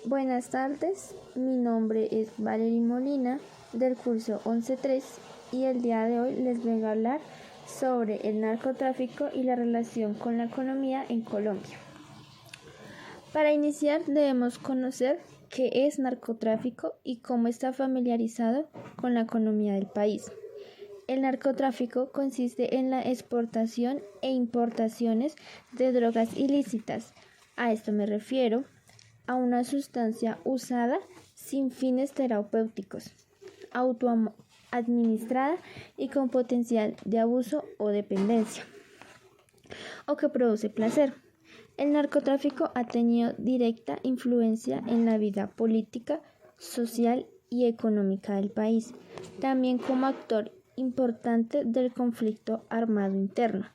Buenas tardes, mi nombre es Valery Molina del curso 11.3 y el día de hoy les vengo a hablar sobre el narcotráfico y la relación con la economía en Colombia. Para iniciar debemos conocer qué es narcotráfico y cómo está familiarizado con la economía del país. El narcotráfico consiste en la exportación e importaciones de drogas ilícitas. A esto me refiero a una sustancia usada sin fines terapéuticos, autoadministrada y con potencial de abuso o dependencia, o que produce placer. El narcotráfico ha tenido directa influencia en la vida política, social y económica del país, también como actor importante del conflicto armado interno,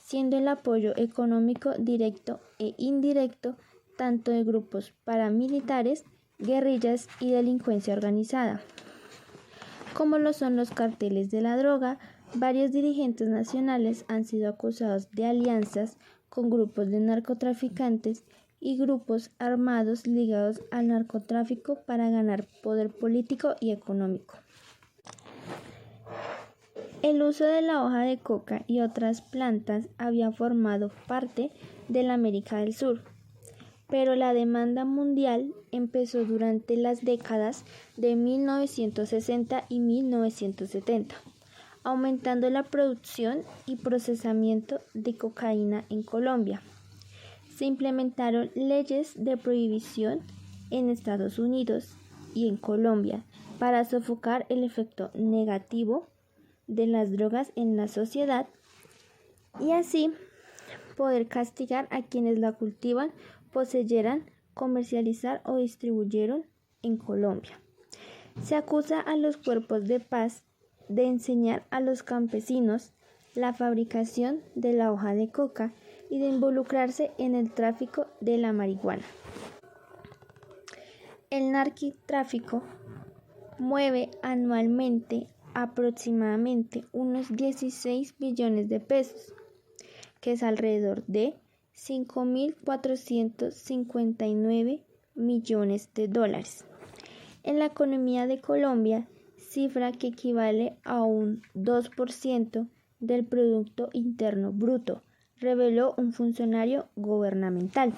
siendo el apoyo económico directo e indirecto tanto de grupos paramilitares, guerrillas y delincuencia organizada, como lo son los carteles de la droga. Varios dirigentes nacionales han sido acusados de alianzas con grupos de narcotraficantes y grupos armados ligados al narcotráfico para ganar poder político y económico. El uso de la hoja de coca y otras plantas había formado parte de la América del Sur, pero la demanda mundial empezó durante las décadas de 1960 y 1970, aumentando la producción y procesamiento de cocaína en Colombia. Se implementaron leyes de prohibición en Estados Unidos y en Colombia para sofocar el efecto negativo de las drogas en la sociedad y así poder castigar a quienes la cultivan, poseyeran, comercializar o distribuyeron en Colombia. Se acusa a los cuerpos de paz de enseñar a los campesinos la fabricación de la hoja de coca y de involucrarse en el tráfico de la marihuana. El narcotráfico mueve anualmente aproximadamente unos 16 billones de pesos, que es alrededor de 5.459 millones de dólares. En la economía de Colombia, cifra que equivale a un 2% del Producto Interno Bruto, reveló un funcionario gubernamental.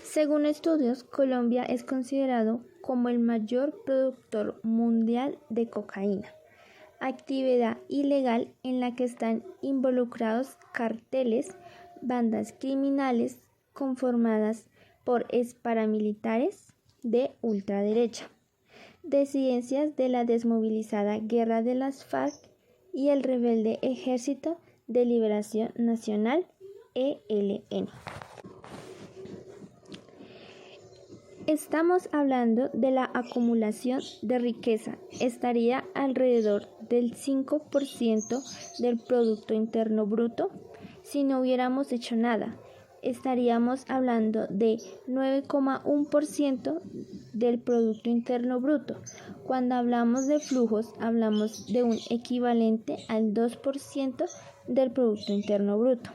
Según estudios, Colombia es considerado como el mayor productor mundial de cocaína, actividad ilegal en la que están involucrados carteles, bandas criminales conformadas por paramilitares de ultraderecha, disidencias de la desmovilizada Guerra de las FARC y el rebelde Ejército de Liberación Nacional, ELN. Estamos hablando de la acumulación de riqueza. Estaría alrededor del 5% del Producto Interno Bruto. Si no hubiéramos hecho nada, estaríamos hablando de 9,1% del Producto Interno Bruto. Cuando hablamos de flujos, hablamos de un equivalente al 2% del Producto Interno Bruto,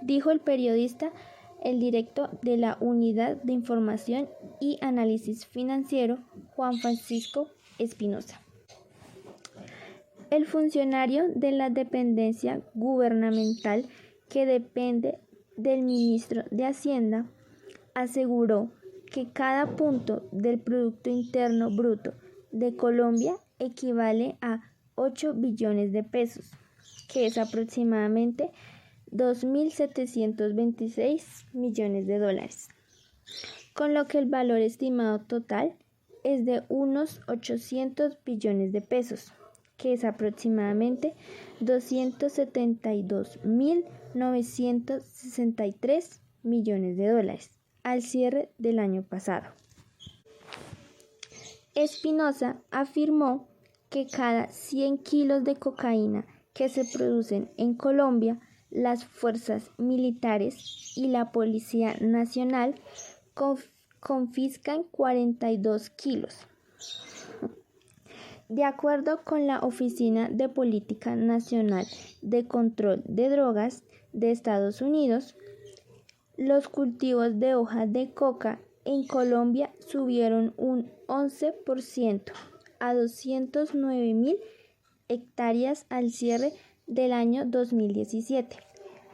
dijo el periodista, el director de la Unidad de Información y Análisis Financiero, Juan Francisco Espinosa. El funcionario de la dependencia gubernamental que depende del ministro de Hacienda aseguró que cada punto del Producto Interno Bruto de Colombia equivale a 8 billones de pesos, que es aproximadamente 2.726 millones de dólares, con lo que el valor estimado total es de unos 800 billones de pesos, que es aproximadamente 272.963 millones de dólares al cierre del año pasado. Espinosa afirmó que cada 100 kilos de cocaína que se producen en Colombia, las fuerzas militares y la Policía Nacional confiscan 42 kilos. De acuerdo con la Oficina de Política Nacional de Control de Drogas de Estados Unidos, los cultivos de hoja de coca en Colombia subieron un 11% a 209.000 hectáreas al cierre del año 2017,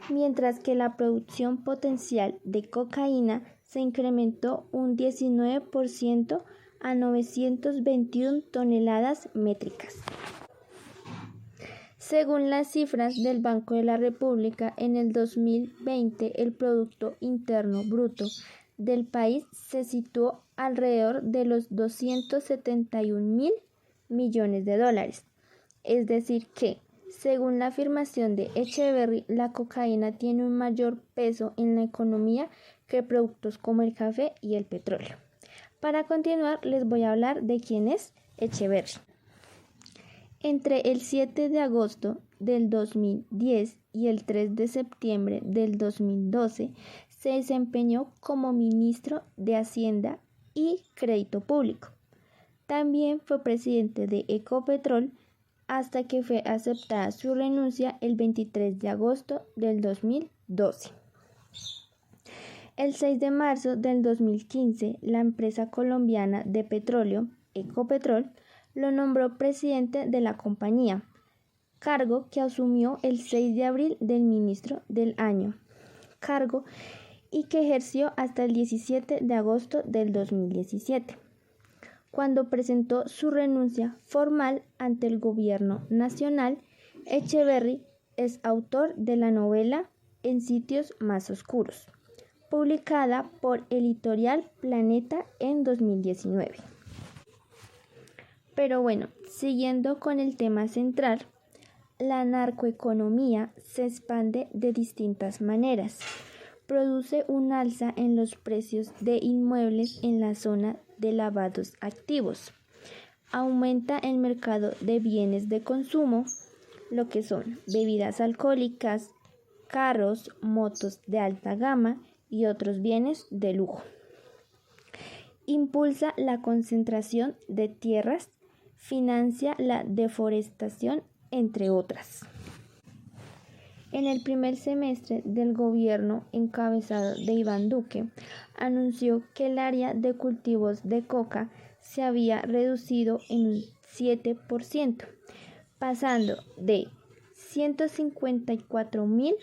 mientras que la producción potencial de cocaína se incrementó un 19% a 921 toneladas métricas. Según las cifras del Banco de la República, en el 2020 el Producto Interno Bruto del país se situó alrededor de los 271.000 millones de dólares. Es decir que, según la afirmación de Echeverry, la cocaína tiene un mayor peso en la economía que productos como el café y el petróleo. Para continuar, les voy a hablar de quién es Echeverry. Entre el 7 de agosto del 2010 y el 3 de septiembre del 2012 se desempeñó como ministro de Hacienda y Crédito Público. También fue presidente de Ecopetrol hasta que fue aceptada su renuncia el 23 de agosto del 2012. El 6 de marzo del 2015, la empresa colombiana de petróleo, Ecopetrol, lo nombró presidente de la compañía, cargo que asumió el 6 de abril del ministro del año, cargo y que ejerció hasta el 17 de agosto del 2017, cuando presentó su renuncia formal ante el gobierno nacional. Echeverry es autor de la novela En sitios más oscuros, publicada por Editorial Planeta en 2019. Pero bueno, siguiendo con el tema central, la narcoeconomía se expande de distintas maneras. Produce un alza en los precios de inmuebles en la zona de lavados activos. Aumenta el mercado de bienes de consumo, lo que son bebidas alcohólicas, carros, motos de alta gama y otros bienes de lujo. Impulsa la concentración de tierras, financia la deforestación, entre otras. En el primer semestre del gobierno encabezado de Iván Duque, anunció que el área de cultivos de coca se había reducido en un 7%, pasando de 154.000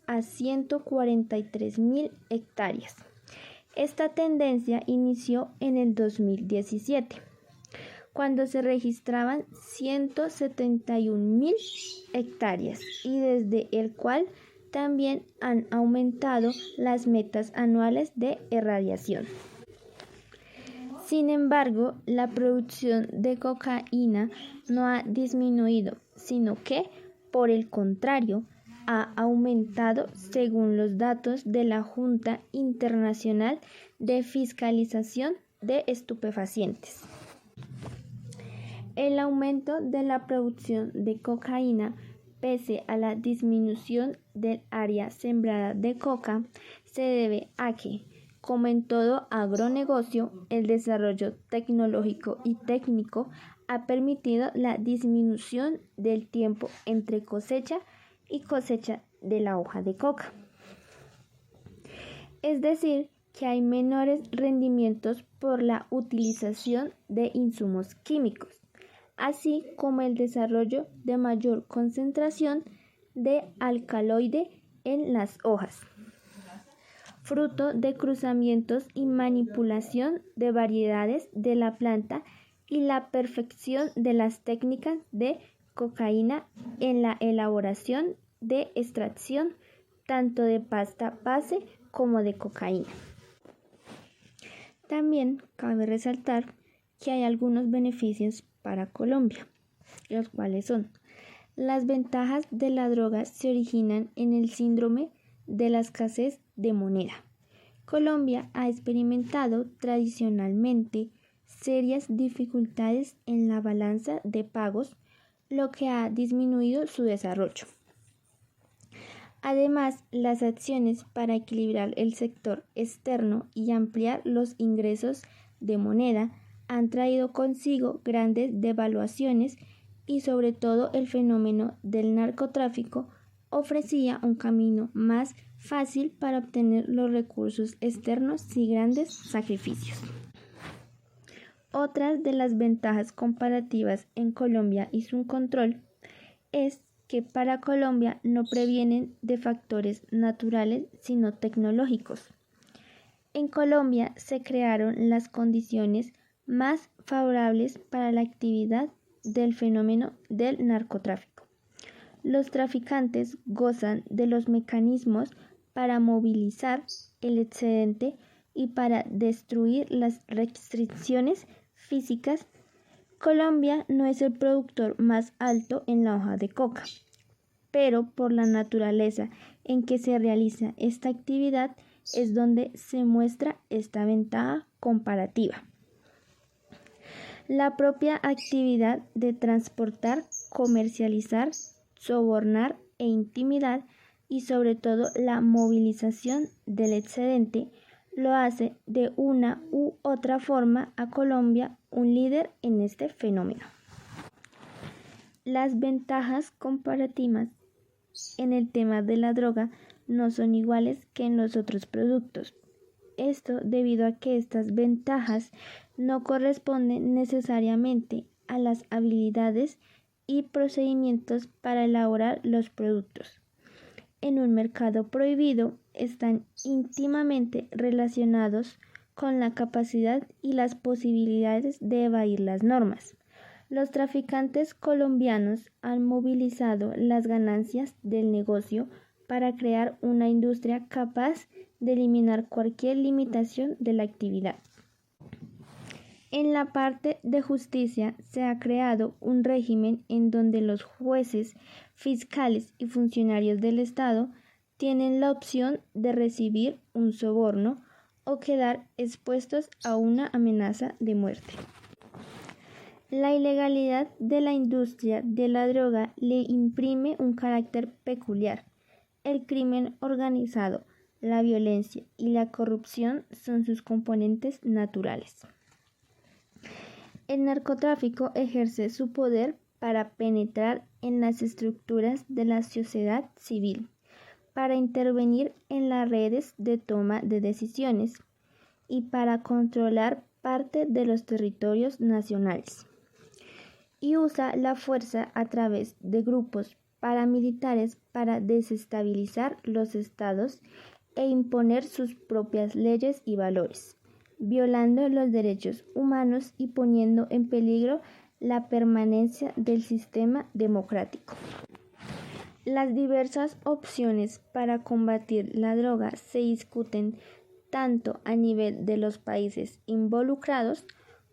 a 143.000 hectáreas. Esta tendencia inició en el 2017, cuando se registraban 171.000 hectáreas y desde el cual también han aumentado las metas anuales de irradiación. Sin embargo, la producción de cocaína no ha disminuido, sino que, por el contrario, ha aumentado según los datos de la Junta Internacional de Fiscalización de Estupefacientes. El aumento de la producción de cocaína, pese a la disminución del área sembrada de coca, se debe a que, como en todo agronegocio, el desarrollo tecnológico y técnico ha permitido la disminución del tiempo entre cosecha y cosecha de la hoja de coca. Es decir, que hay menores rendimientos por la utilización de insumos químicos, así como el desarrollo de mayor concentración de alcaloide en las hojas, fruto de cruzamientos y manipulación de variedades de la planta y la perfección de las técnicas de cocaína en la elaboración de extracción tanto de pasta base como de cocaína. También cabe resaltar que hay algunos beneficios para Colombia, los cuales son: las ventajas de la droga se originan en el síndrome de la escasez de moneda. Colombia ha experimentado tradicionalmente serias dificultades en la balanza de pagos, lo que ha disminuido su desarrollo. Además, las acciones para equilibrar el sector externo y ampliar los ingresos de moneda han traído consigo grandes devaluaciones y sobre todo el fenómeno del narcotráfico ofrecía un camino más fácil para obtener los recursos externos sin grandes sacrificios. Otras de las ventajas comparativas en Colombia y su control es que para Colombia no provienen de factores naturales sino tecnológicos. En Colombia se crearon las condiciones más favorables para la actividad del fenómeno del narcotráfico. Los traficantes gozan de los mecanismos para movilizar el excedente y para destruir las restricciones físicas. Colombia no es el productor más alto en la hoja de coca, pero por la naturaleza en que se realiza esta actividad es donde se muestra esta ventaja comparativa. La propia actividad de transportar, comercializar, sobornar e intimidar y sobre todo la movilización del excedente lo hace de una u otra forma a Colombia un líder en este fenómeno. Las ventajas comparativas en el tema de la droga no son iguales que en los otros productos. Esto debido a que estas ventajas no corresponden necesariamente a las habilidades y procedimientos para elaborar los productos. En un mercado prohibido están íntimamente relacionados con la capacidad y las posibilidades de evadir las normas. Los traficantes colombianos han movilizado las ganancias del negocio para crear una industria capaz de eliminar cualquier limitación de la actividad. En la parte de justicia se ha creado un régimen en donde los jueces, fiscales y funcionarios del Estado tienen la opción de recibir un soborno o quedar expuestos a una amenaza de muerte. La ilegalidad de la industria de la droga le imprime un carácter peculiar. El crimen organizado, la violencia y la corrupción son sus componentes naturales. El narcotráfico ejerce su poder para penetrar en las estructuras de la sociedad civil, para intervenir en las redes de toma de decisiones y para controlar parte de los territorios nacionales. Y usa la fuerza a través de grupos paramilitares para desestabilizar los estados e imponer sus propias leyes y valores, violando los derechos humanos y poniendo en peligro la permanencia del sistema democrático. Las diversas opciones para combatir la droga se discuten tanto a nivel de los países involucrados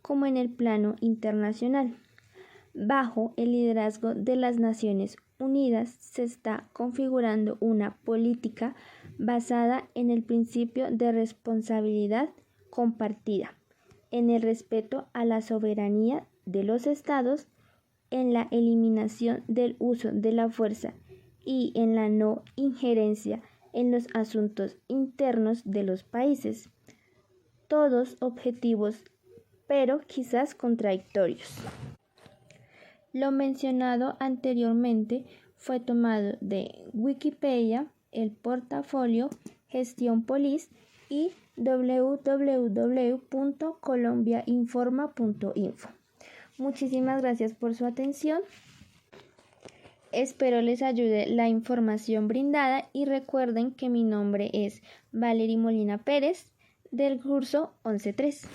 como en el plano internacional. Bajo el liderazgo de las Naciones Unidas se está configurando una política basada en el principio de responsabilidad compartida, en el respeto a la soberanía de los estados, en la eliminación del uso de la fuerza y en la no injerencia en los asuntos internos de los países. Todos objetivos, pero quizás contradictorios. Lo mencionado anteriormente fue tomado de Wikipedia, el portafolio Gestión Polis y www.colombiainforma.info. Muchísimas gracias por su atención. Espero les ayude la información brindada y recuerden que mi nombre es Valery Molina Pérez del curso 11.3.